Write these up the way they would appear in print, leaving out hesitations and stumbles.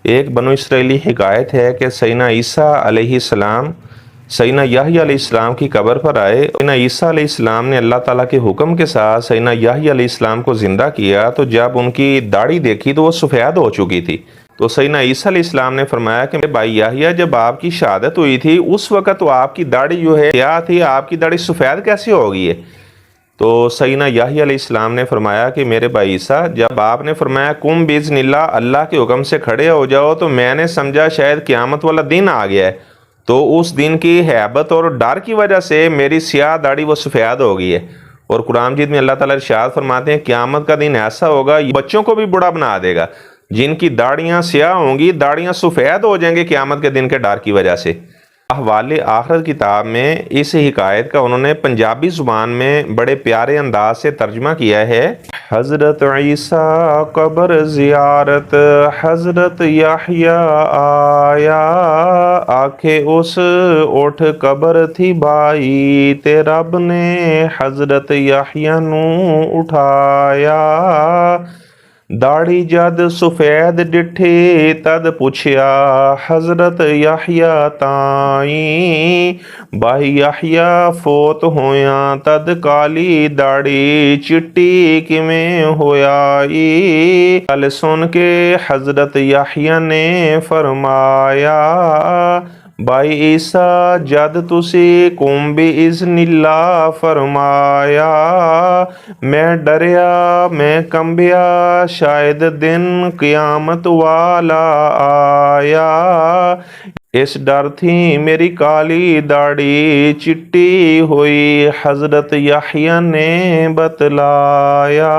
एक बनु इसराइली हिकायत है कि सैयदना ईसा अलैहिस्सलाम सैयदना याह्या अलैहिस्सलाम की कब्र पर आए। सैयदना ईसा अलैहिस्सलाम ने अल्लाह ताला के हुक्म के साथ सैयदना याह्या अलैहिस्सलाम को ज़िंदा किया, तो जब उनकी दाढ़ी देखी तो वो सफ़ेद हो चुकी थी। तो सैयदना ईसा अलैहिस्सलाम ने फरमाया कि मेरे भाई याह्या, जब आपकी शहादत हुई थी उस वक़्त तो आपकी दाढ़ी जो है क्या थी, आपकी दाढ़ी सफ़ेद कैसे हो गई है? तो सैयदना याह्या अलैहिस्सलाम ने फरमाया कि मेरे भाई ईसा, जब आपने फरमाया कुम बिज़निल्लाह, अल्लाह के हुक्म से खड़े हो जाओ, तो मैंने समझा शायद क़यामत वाला दिन आ गया है। तो उस दिन की हैबत और डर की वजह से मेरी स्याह दाढ़ी वो सफ़ेद हो गई है। और कुरान मजीद में अल्लाह ताला इरशाद फरमाते हैं क़यामत का दिन ऐसा होगा बच्चों को भी बूढ़ा बना देगा, जिनकी दाढ़ियाँ स्याह होंगी, दाढ़ियाँ सफ़ेद हो जाएंगी क़यामत के दिन के डर की वजह से। अहवाले आखिरत किताब में इस हिकायत का उन्होंने पंजाबी ज़ुबान में बड़े प्यारे अंदाज से तर्जमा किया है। हज़रत ईसा कब्र ज़ियारत, हज़रत याह्या आया, आखे उस उठ कब्र थी भाई, ते रब ने हज़रत याह्या नू उठाया। दाढ़ी जद सफ़ेद डिठी तद पुछया हज़रत याह्या ताई, भाई याह्या फोत होया तद काली दाढ़ी चिट्टी किवें होयाई। गल सुन के हज़रत याह्या ने फरमाया, भाई ईसा जद तुसी कुम बिइज़निल्लाह फरमाया, मैं डरिया, मैं कंबिया, शायद दिन क़यामत वाला आया। इस डर थी मेरी काली दाढ़ी चिट्टी हुई, हज़रत याह्या ने बतलाया।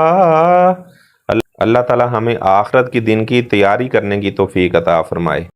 अल्लाह ताला हमें आखिरत के दिन की तैयारी करने की तौफीक अता फरमाए।